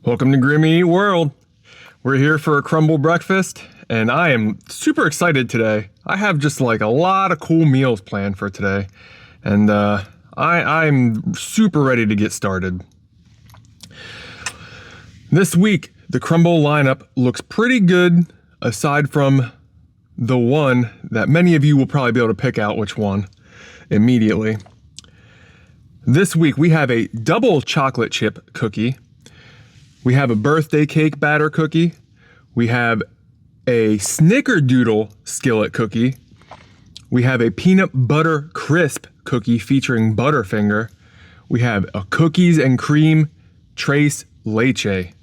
Welcome to Grimmy World. We're here for a Crumbl breakfast, and I am super excited today. I have just like a lot of cool meals planned for today, and I'm super ready to get started. This week, the Crumbl lineup looks pretty good, aside from the one that many of you will probably be able to pick out which one immediately. This week, we have a double chocolate chip cookie. We have a birthday cake batter cookie. We have a Snickerdoodle skillet cookie. We have a peanut butter crisp cookie featuring Butterfinger. We have a cookies and cream trace Leche.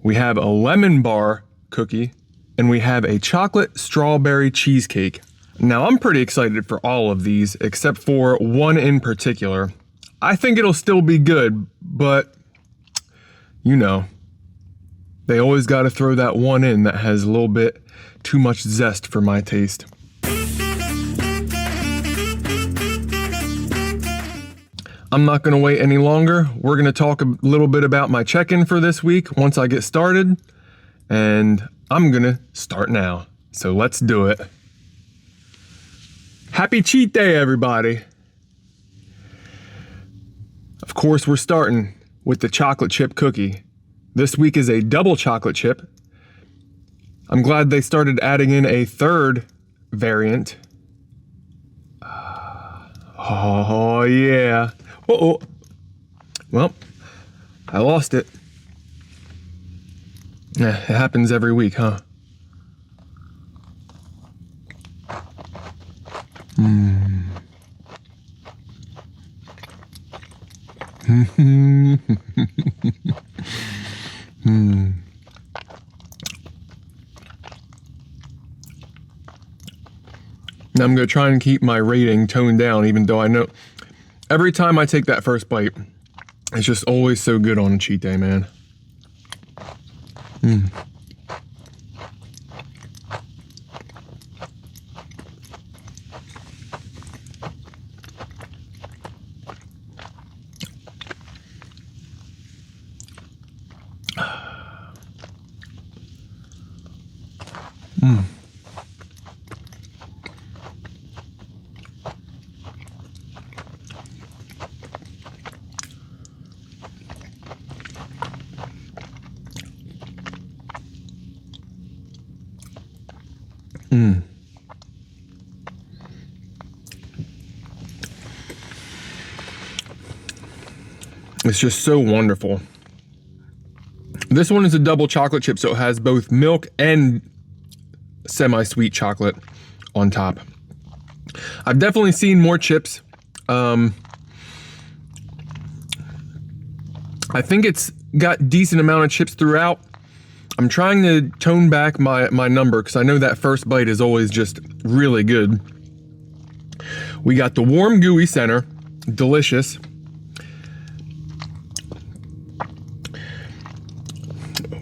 We have a lemon bar cookie, and we have a chocolate strawberry cheesecake. Now, I'm pretty excited for all of these, except for one in particular. I think it'll still be good, but you know, they always got to throw that one in that has a little bit too much zest for my taste. I'm not going to wait any longer. We're going to talk a little bit about my check-in for this week once I get started, and I'm going to start now. So let's do it. Happy cheat day, everybody. Of course, we're starting with the chocolate chip cookie. This week is a double chocolate chip. I'm glad they started adding in a third variant. Oh yeah. Uh-oh. Well, I lost it. Yeah, it happens every week, huh? Now I'm going to try and keep my rating toned down, even though I know every time I take that first bite, it's just always so good on a cheat day, man. It's just so wonderful. This one is a double chocolate chip, so it has both milk and semi-sweet chocolate on top. I've definitely seen more chips. I think it's got decent amount of chips throughout. I'm trying to tone back my number because I know that first bite is always just really good. We got the warm gooey center, delicious.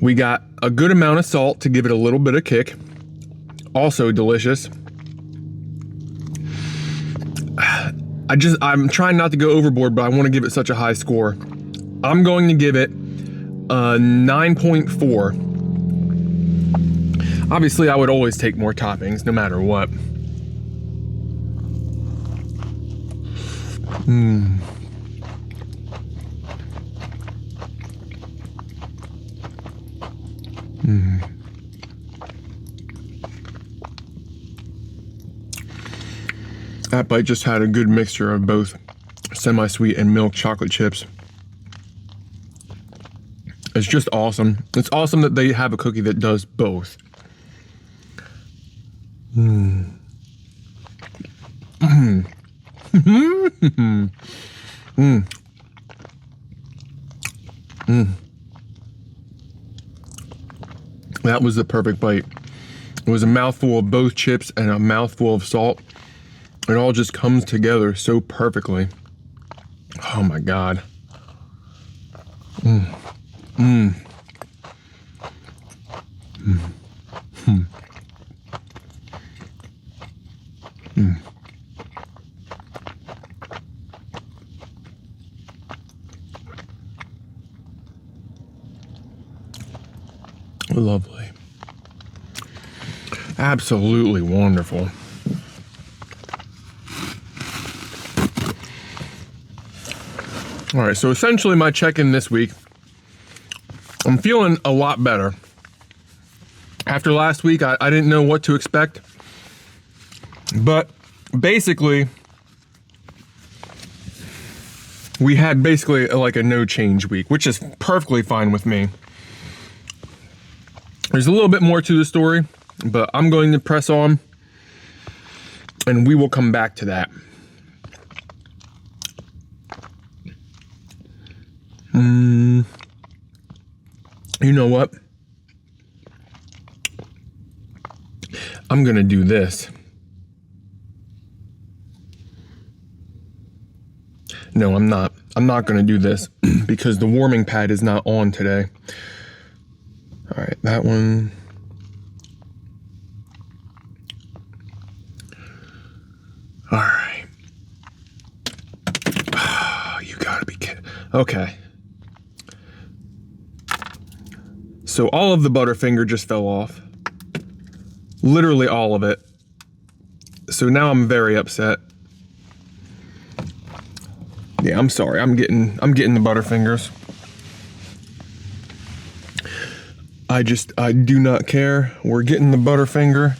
We got a good amount of salt to give it a little bit of kick. Also delicious. I'm trying not to go overboard, but I want to give it such a high score. I'm going to give it a 9.4. Obviously, I would always take more toppings, no matter what. That bite just had a good mixture of both semi-sweet and milk chocolate chips. It's just awesome. It's awesome that they have a cookie that does both. That was the perfect bite. It was a mouthful of both chips and a mouthful of salt. It all just comes together so perfectly. Oh my God. Lovely. Absolutely wonderful. All right, so essentially my check-in this week, I'm feeling a lot better. After last week, I didn't know what to expect, but basically, we had basically like a no change week, which is perfectly fine with me. There's a little bit more to the story, but I'm going to press on and we will come back to that. You know what? I'm gonna do this. No, I'm not. I'm not gonna do this because the warming pad is not on today. All right, that one. All right. Oh, you gotta be kidding. Okay. So all of the Butterfinger just fell off. Literally all of it. So now I'm very upset. Yeah, I'm sorry. I'm getting the Butterfingers. I do not care. We're getting the Butterfinger.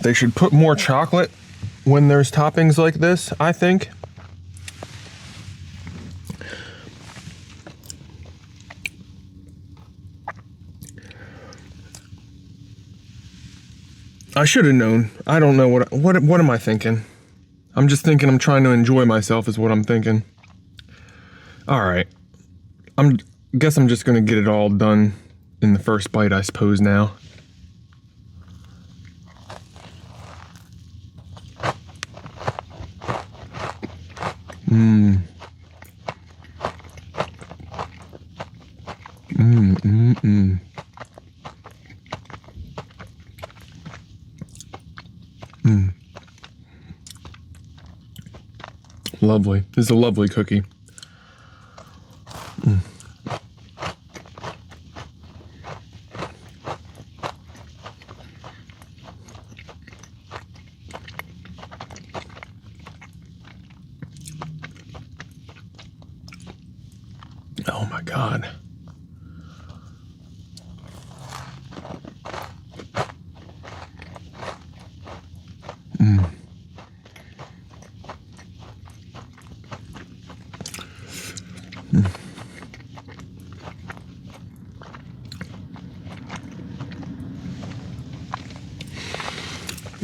They should put more chocolate when there's toppings like this, I think. I should have known. I don't know what am I thinking? I'm just thinking I'm trying to enjoy myself is what I'm thinking. All right. Guess I'm just gonna get it all done in the first bite, I suppose now. Lovely. This is a lovely cookie. Oh my God.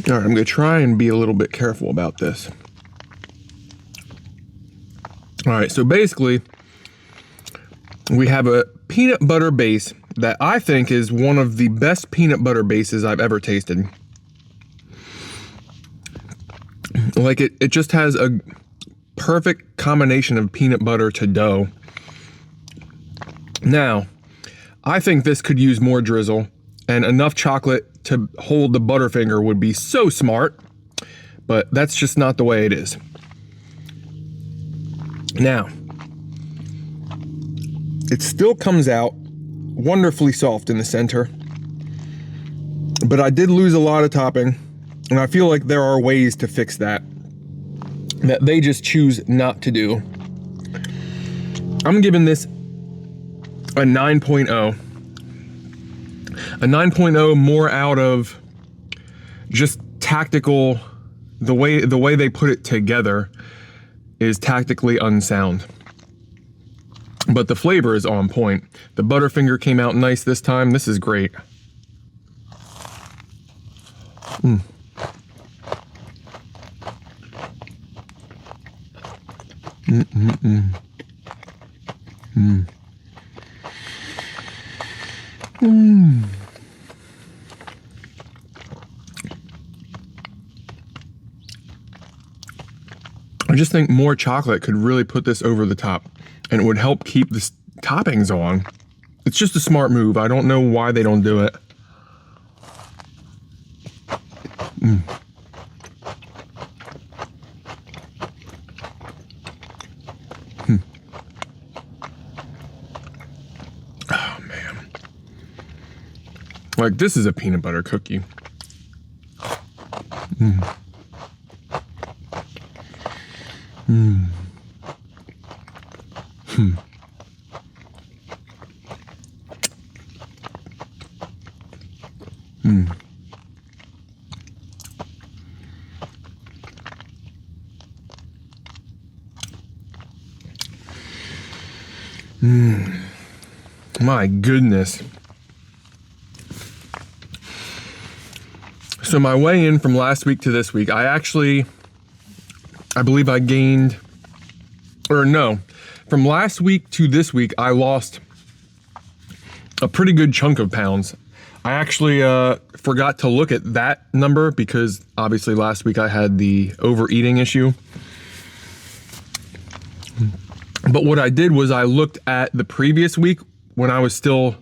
All right, I'm gonna try and be a little bit careful about this. All right, so basically, we have a peanut butter base that I think is one of the best peanut butter bases I've ever tasted. Like it just has a perfect combination of peanut butter to dough. Now, I think this could use more drizzle, and enough chocolate to hold the Butterfinger would be so smart, but that's just not the way it is. Now, it still comes out wonderfully soft in the center, but I did lose a lot of topping, and I feel like there are ways to fix that they just choose not to do. I'm giving this a 9.0. A 9.0 more out of just tactical, the way they put it together is tactically unsound. But the flavor is on point. The Butterfinger came out nice this time. This is great. I just think more chocolate could really put this over the top, and it would help keep the toppings on. It's just a smart move. I don't know why they don't do it. Like, this is a peanut butter cookie. Mm. Mm. Hmm. Mm. Mm. My goodness. So my weigh-in from last week to this week, I believe I gained, or no, from last week to this week, I lost a pretty good chunk of pounds. I actually forgot to look at that number because obviously last week I had the overeating issue. But what I did was I looked at the previous week when I was still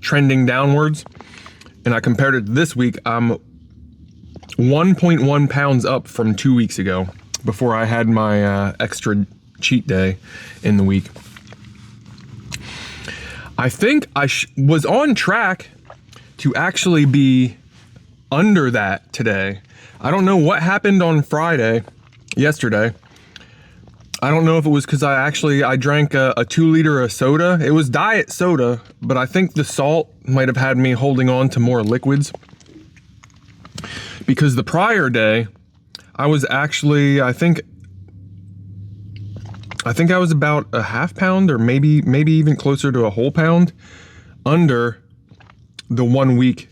trending downwards, and I compared it to this week. I'm 1.1 pounds up from 2 weeks ago before I had my extra cheat day in the week. I think I was on track to actually be under that today. I don't know what happened on yesterday. I don't know if it was because I drank a 2 liter of soda. It was diet soda, but I think the salt might have had me holding on to more liquids. Because the prior day, I was actually, I think I was about a half pound or maybe even closer to a whole pound under the 1 week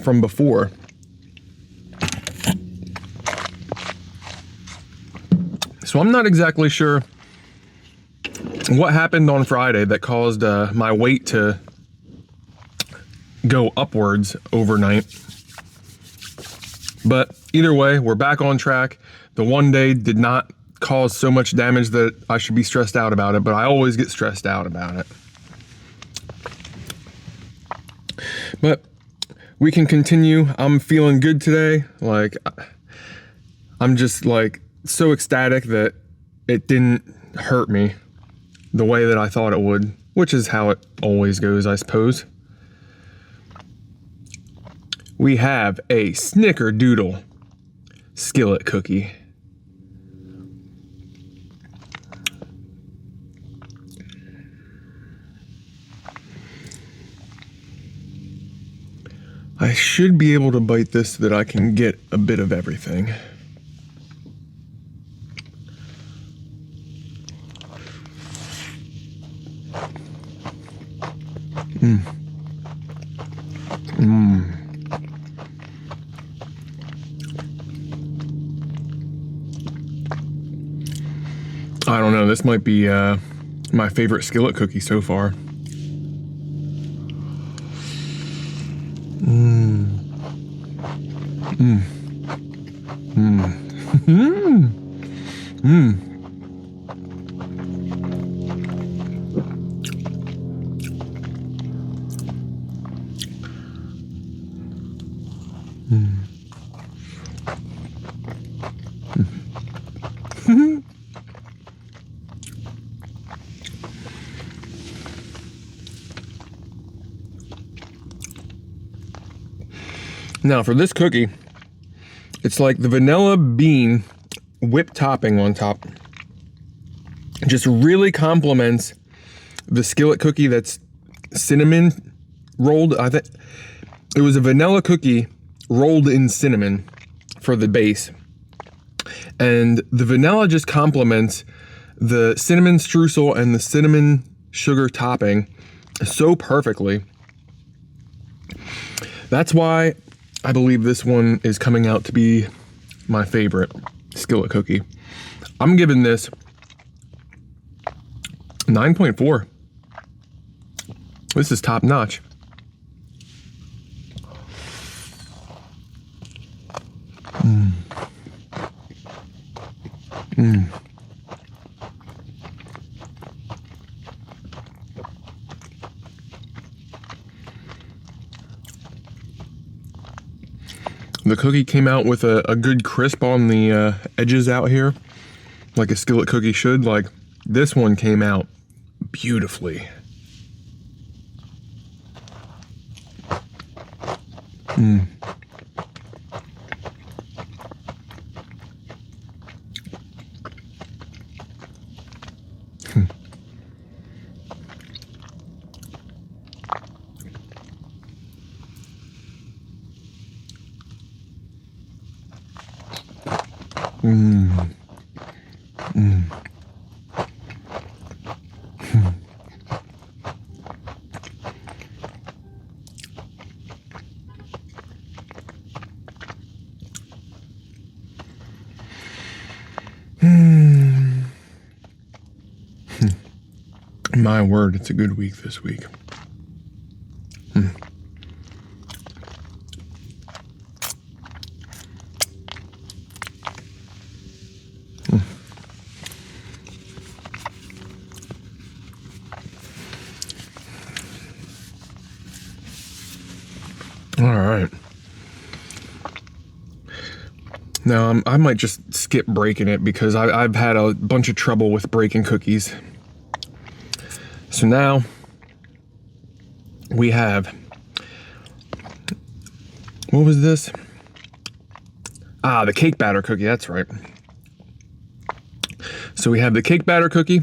from before. So I'm not exactly sure what happened on Friday that caused my weight to go upwards overnight. But either way, we're back on track. The one day did not cause so much damage that I should be stressed out about it, but I always get stressed out about it. But we can continue. I'm feeling good today. Like, I'm just like so ecstatic that it didn't hurt me the way that I thought it would, which is how it always goes, I suppose. We have a Snickerdoodle skillet cookie. I should be able to bite this so that I can get a bit of everything. Mmm. Mmm. I don't know, this might be my favorite skillet cookie so far. Mmm. Mmm. Mmm. Mmm. Mmm. Mm. Now for this cookie, it's like the vanilla bean whipped topping on top. Just really complements the skillet cookie that's cinnamon rolled. I think it was a vanilla cookie rolled in cinnamon for the base. And the vanilla just complements the cinnamon streusel and the cinnamon sugar topping so perfectly. That's why I believe this one is coming out to be my favorite skillet cookie. I'm giving this 9.4. This is top notch. Mm. Mm. The cookie came out with a good crisp on the edges out here, like a skillet cookie should. Like, this one came out beautifully. Mm. Mm. Mm. My word, it's a good week this week. All right. Now, I might just skip breaking it because I've had a bunch of trouble with breaking cookies. So now we have, what was this? The cake batter cookie, that's right. So we have the cake batter cookie,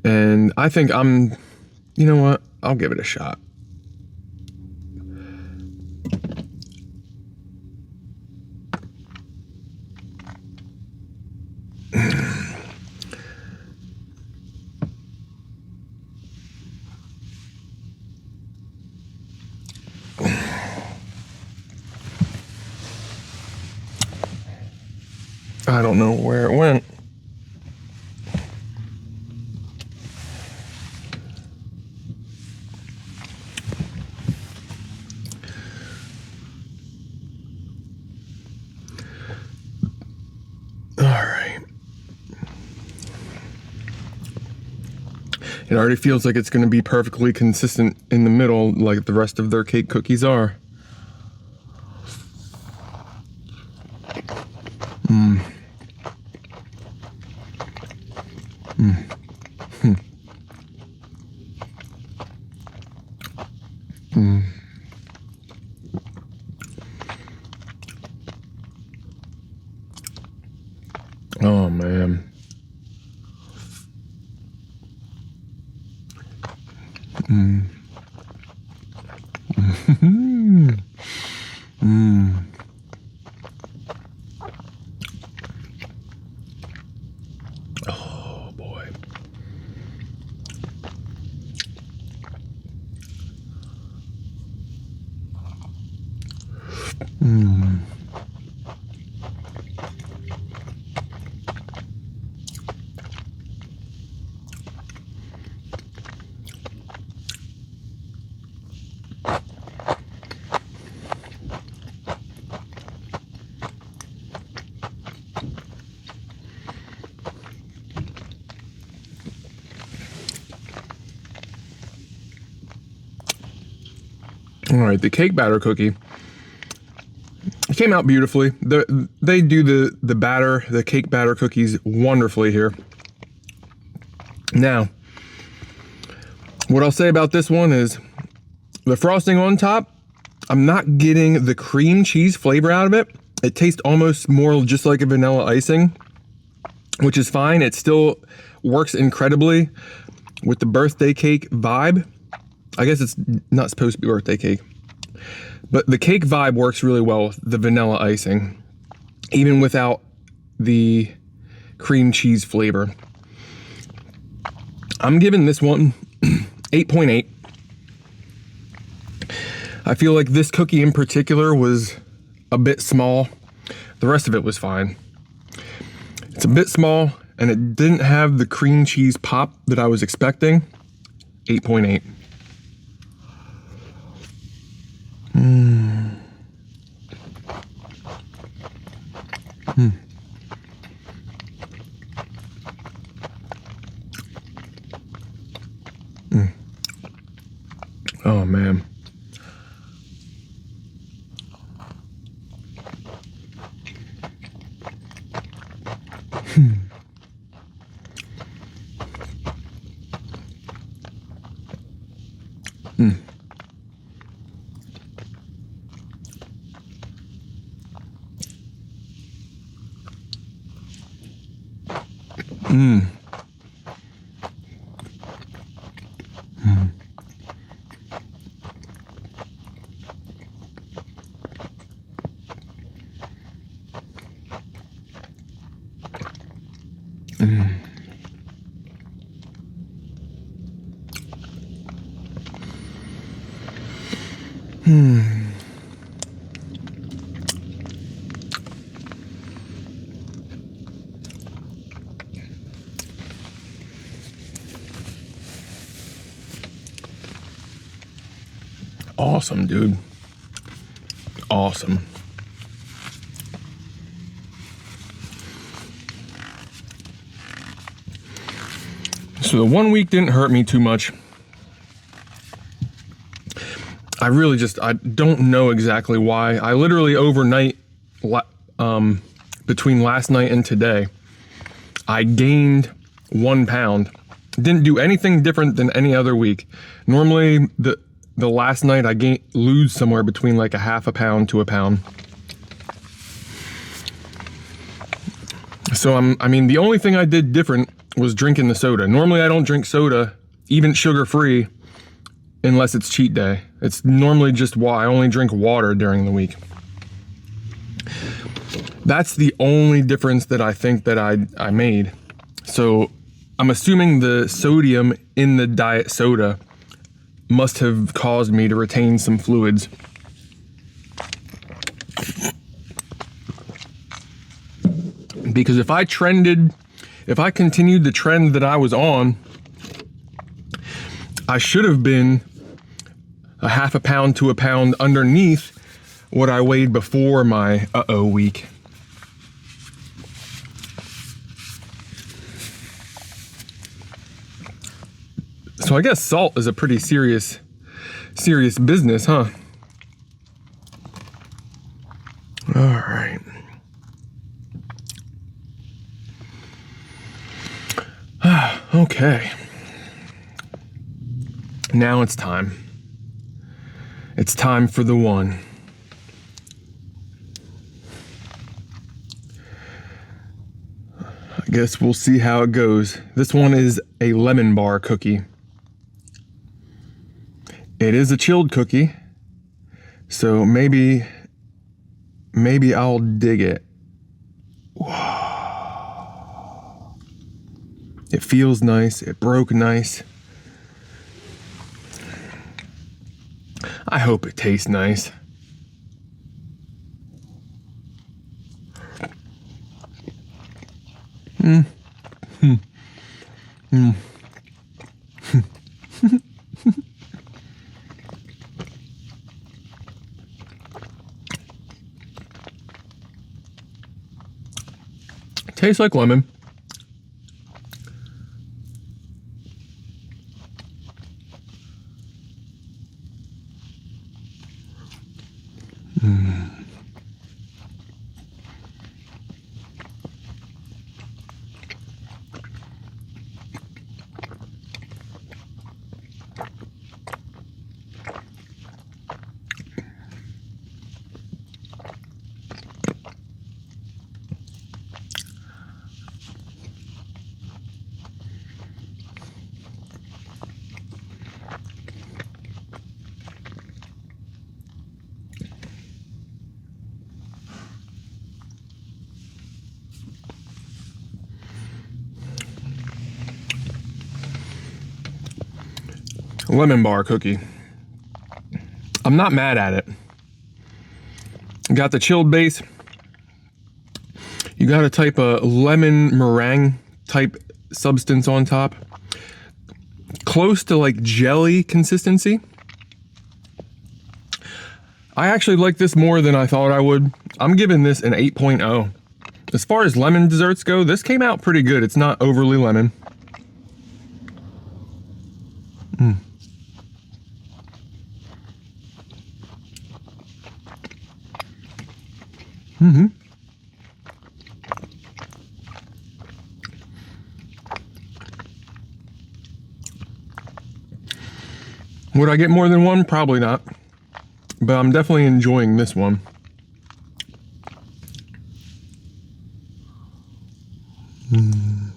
and I think you know what? I'll give it a shot. I don't know where it went. All right. It already feels like it's going to be perfectly consistent in the middle, like the rest of their cake cookies are. Mm. Mm. Mm. Mm. Oh man. Mm. Mm. Mm. Oh boy. Mm. All right, the cake batter cookie. It came out beautifully. They do the batter, the cake batter cookies wonderfully here. Now, what I'll say about this one is the frosting on top, I'm not getting the cream cheese flavor out of it. It tastes almost more just like a vanilla icing, which is fine. It still works incredibly with the birthday cake vibe. I guess it's not supposed to be birthday cake, but the cake vibe works really well with the vanilla icing, even without the cream cheese flavor. I'm giving this one 8.8. I feel like this cookie in particular was a bit small. The rest of it was fine. It's a bit small and it didn't have the cream cheese pop that I was expecting. 8.8. Mm. Mm. Mm. Oh man. Mm. Mm. Mm. Mm. Hmm. Awesome, dude. Awesome. So the 1 week didn't hurt me too much. I don't know exactly why. I literally overnight, between last night and today, I gained 1 pound. Didn't do anything different than any other week. Normally, the last night I lose somewhere between like a half a pound to a pound. So I mean, the only thing I did different was drinking the soda. Normally I don't drink soda, even sugar-free, unless it's cheat day. It's normally just I only drink water during the week. That's the only difference that I think that I made. So I'm assuming the sodium in the diet soda must have caused me to retain some fluids. Because if I continued the trend that I was on, I should have been a half a pound to a pound underneath what I weighed before my week. So I guess salt is a pretty serious business, huh? All right. Okay. Now it's time. It's time for the one. I guess we'll see how it goes. This one is a lemon bar cookie. It is a chilled cookie, so maybe I'll dig it. Whoa. It feels nice. It broke nice. I hope it tastes nice. Mm. Mm. Mm. Tastes like lemon. Mm. Lemon bar cookie. I'm not mad at it. Got the chilled base. You got a type of lemon meringue type substance on top. Close to like jelly consistency. I actually like this more than I thought I would. I'm giving this an 8.0. As far as lemon desserts go, this came out pretty good. It's not overly lemon. Mm. Mm-hmm. Would I get more than one? Probably not. But I'm definitely enjoying this one. Mm.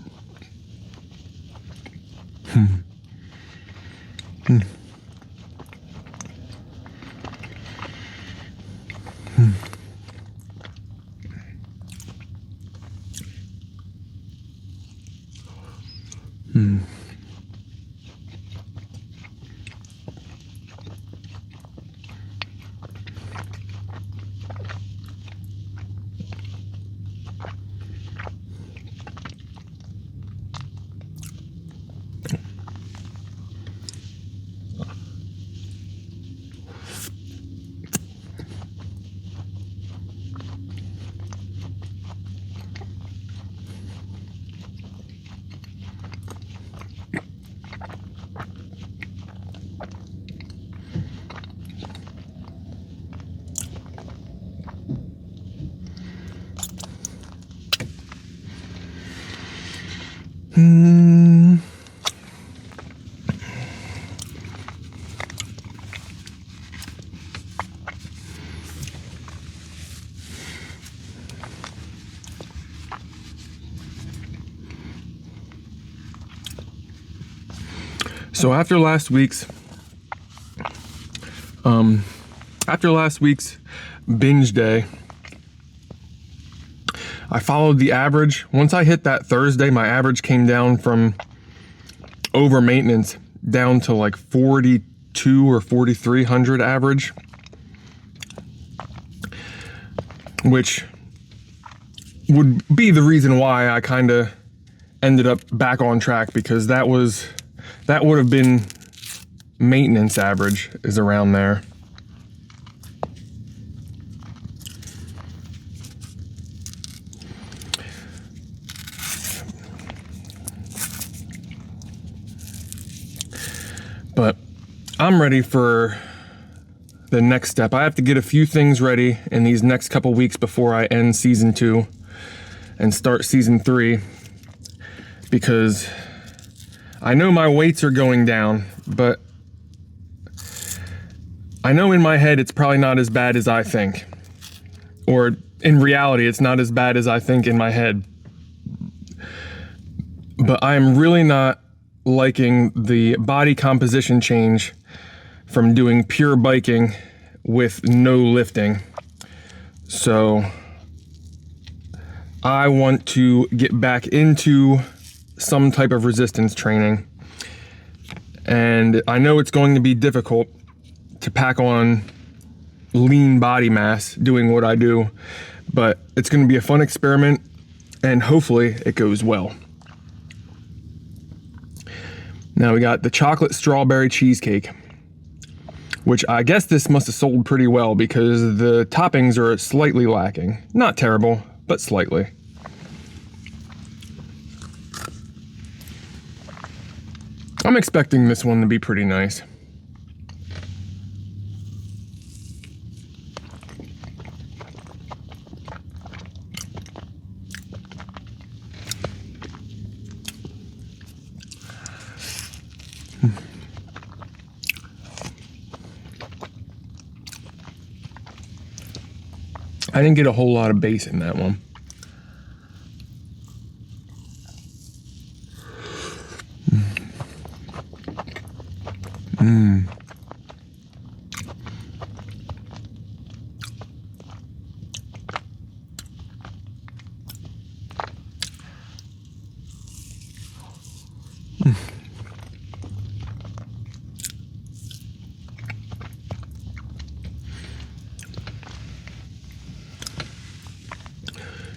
So after last week's binge day, I followed the average. Once I hit that Thursday, my average came down from over maintenance down to like 42 or 4,300 average, which would be the reason why I kind of ended up back on track, because that would have been maintenance average, is around there. But I'm ready for the next step. I have to get a few things ready in these next couple weeks before I end season 2 and start season 3, because I know my weights are going down, but I know in my head it's probably not as bad as I think. Or in reality, it's not as bad as I think in my head. But I'm really not liking the body composition change from doing pure biking with no lifting. So I want to get back into some type of resistance training. And I know it's going to be difficult to pack on lean body mass doing what I do, but it's going to be a fun experiment, and hopefully it goes well. Now we got the chocolate strawberry cheesecake, which I guess this must have sold pretty well because the toppings are slightly lacking. Not terrible, but slightly. I'm expecting this one to be pretty nice. I didn't get a whole lot of base in that one.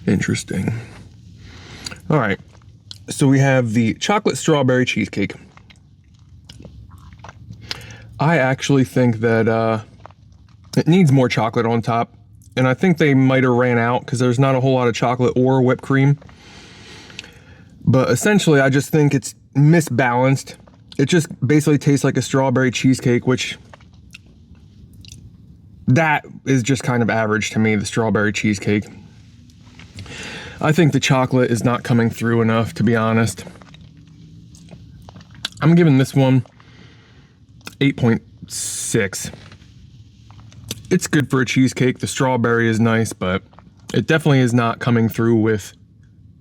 Interesting. All right, so we have the chocolate strawberry cheesecake. I actually think that it needs more chocolate on top, and I think they might have ran out because there's not a whole lot of chocolate or whipped cream. But essentially, I just think it's misbalanced. It just basically tastes like a strawberry cheesecake, which that is just kind of average to me, the strawberry cheesecake. I think the chocolate is not coming through enough, to be honest. I'm giving this one 8.6. It's good for a cheesecake. The strawberry is nice, but it definitely is not coming through with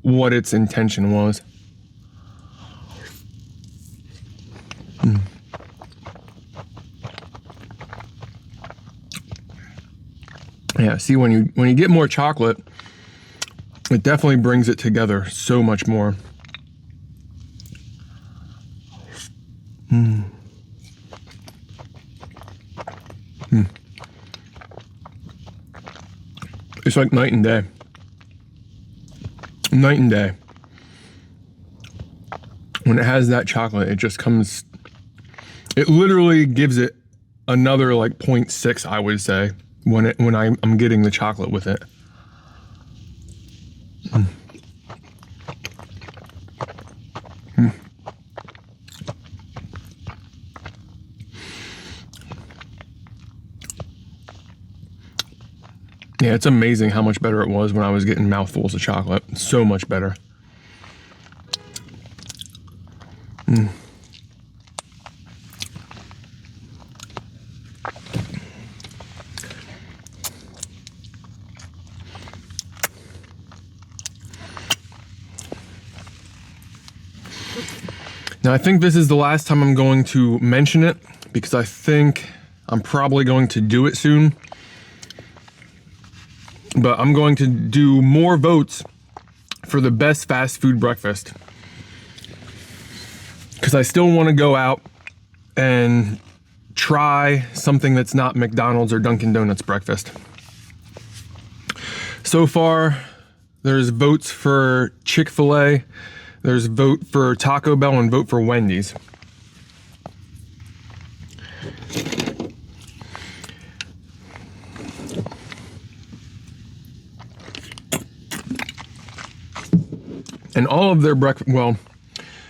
what its intention was. Yeah, see, when you get more chocolate, it definitely brings it together so much more. It's like night and day. Night and day. When it has that chocolate, it just comes, it literally gives it another like 0.6, I would say, when I'm getting the chocolate with it. Yeah, it's amazing how much better it was when I was getting mouthfuls of chocolate. So much better. Now I think this is the last time I'm going to mention it, because I think I'm probably going to do it soon. But I'm going to do more votes for the best fast food breakfast, because I still want to go out and try something that's not McDonald's or Dunkin' Donuts breakfast. So far, there's votes for Chick-fil-A, there's vote for Taco Bell, and vote for Wendy's. And all of their breakfast, well,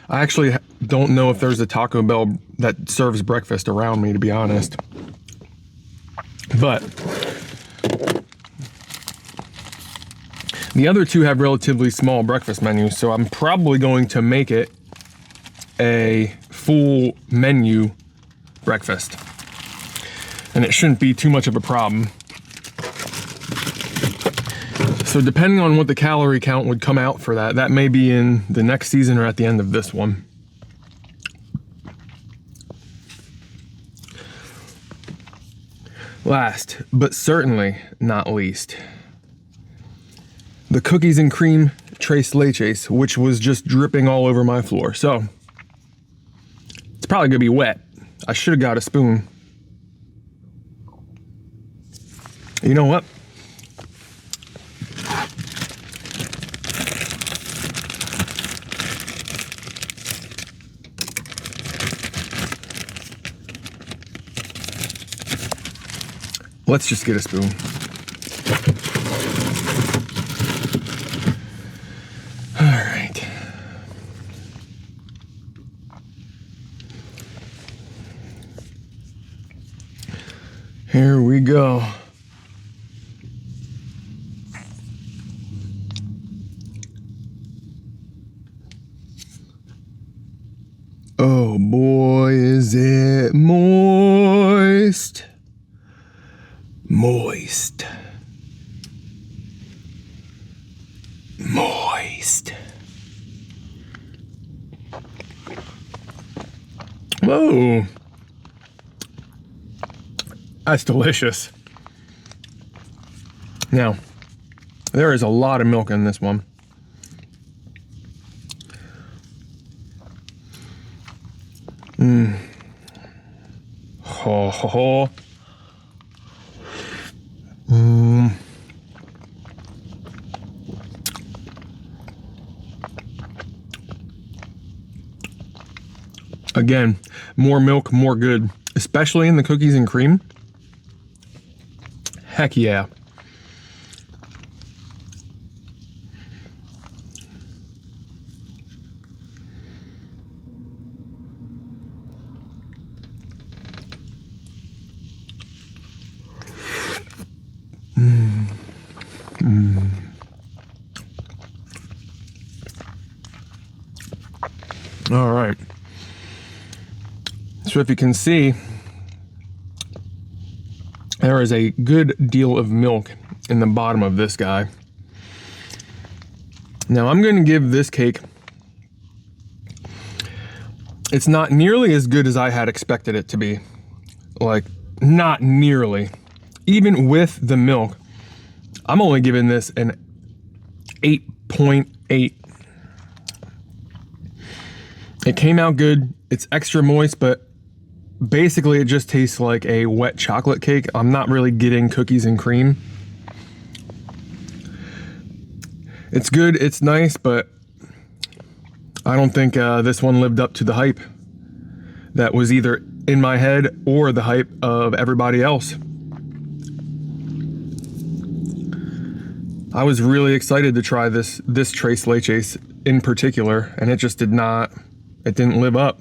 I actually don't know if there's a Taco Bell that serves breakfast around me, to be honest. But the other two have relatively small breakfast menus, so I'm probably going to make it a full menu breakfast. And it shouldn't be too much of a problem. So depending on what the calorie count would come out for that, that may be in the next season or at the end of this one. Last, but certainly not least, the cookies and cream Tres Leches, which was just dripping all over my floor. So it's probably gonna be wet. I should have got a spoon. You know what? Let's just get a spoon. All right. Here we go. Oh boy, is it moist. Moist. Moist. Whoa. That's delicious. Now, there is a lot of milk in this one. Ho ho ho. Again, more milk, more good, especially in the cookies and cream. Heck yeah. All right. So if you can see, there is a good deal of milk in the bottom of this guy. Now I'm going to give this cake, it's not nearly as good as I had expected it to be. Like, not nearly. Even with the milk, I'm only giving this an 8.8. It came out good. It's extra moist, but basically it just tastes like a wet chocolate cake. I'm not really getting cookies and cream. It's good, it's nice, but I don't think this one lived up to the hype that was either in my head or the hype of everybody else. I was really excited to try this Tres Leches in particular, and it just didn't live up.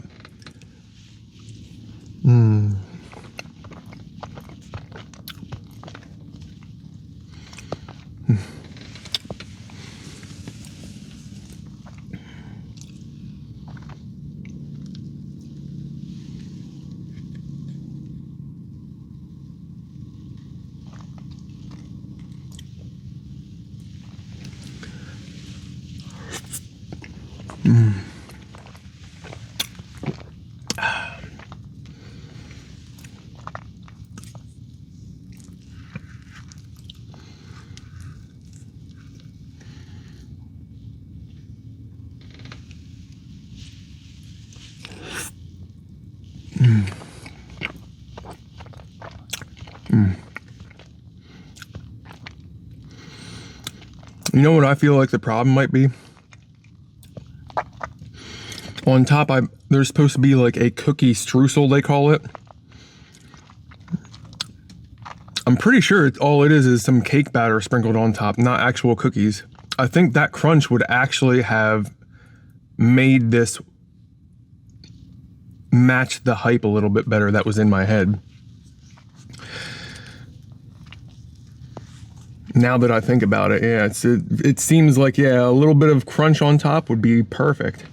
You know what I feel like the problem might be? On top, there's supposed to be like a cookie streusel, they call it. I'm pretty sure all it is some cake batter sprinkled on top, not actual cookies. I think that crunch would actually have made this match the hype a little bit better that was in my head. Now that I think about it, yeah, it seems like, yeah, a little bit of crunch on top would be perfect.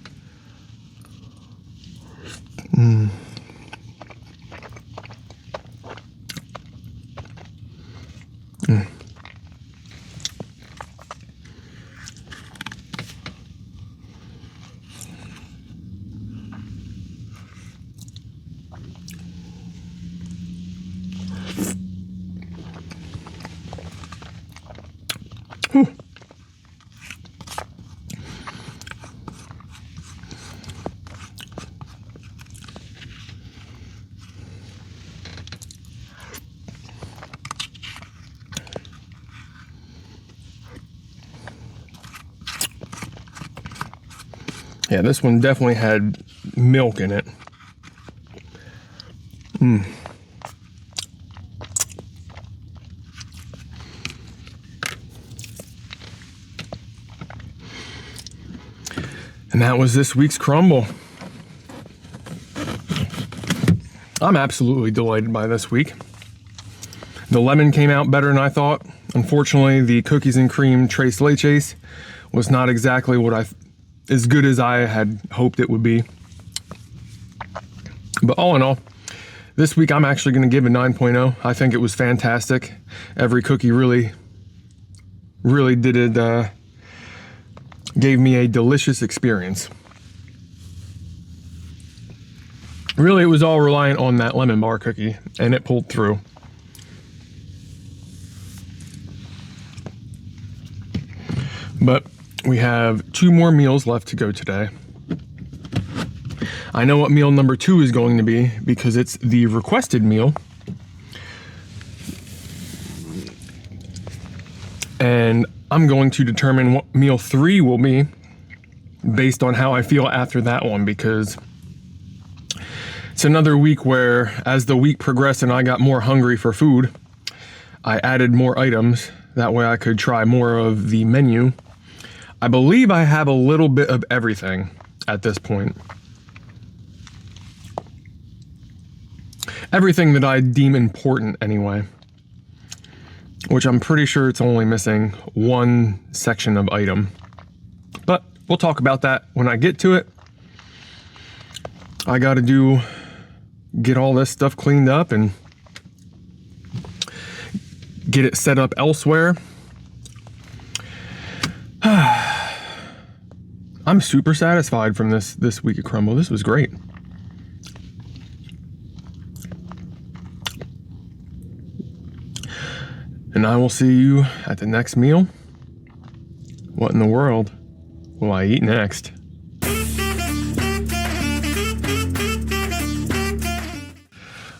Yeah, this one definitely had milk in it. And that was this week's Crumbl. I'm absolutely delighted by this week. The lemon came out better than I thought. Unfortunately, the cookies and cream Tres Leches was not exactly as good as I had hoped it would be. But all in all, this week I'm actually going to give a 9.0. I think it was fantastic. Every cookie really did it, gave me a delicious experience. Really, it was all reliant on that lemon bar cookie, and it pulled through. But we have 2 more meals left to go today. I know what meal number 2 is going to be because it's the requested meal. And I'm going to determine what meal 3 will be based on how I feel after that one, because it's another week where, as the week progressed and I got more hungry for food, I added more items. That way I could try more of the menu. I believe I have a little bit of everything at this point. Everything that I deem important anyway. Which I'm pretty sure it's only missing one section of item. But we'll talk about that when I get to it. I gotta get all this stuff cleaned up and get it set up elsewhere. I'm super satisfied from this week of Crumbl. This was great. And I will see you at the next meal. What in the world will I eat next?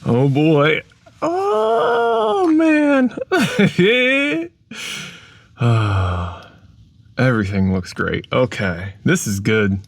Oh boy. Oh man. Everything looks great. Okay, this is good.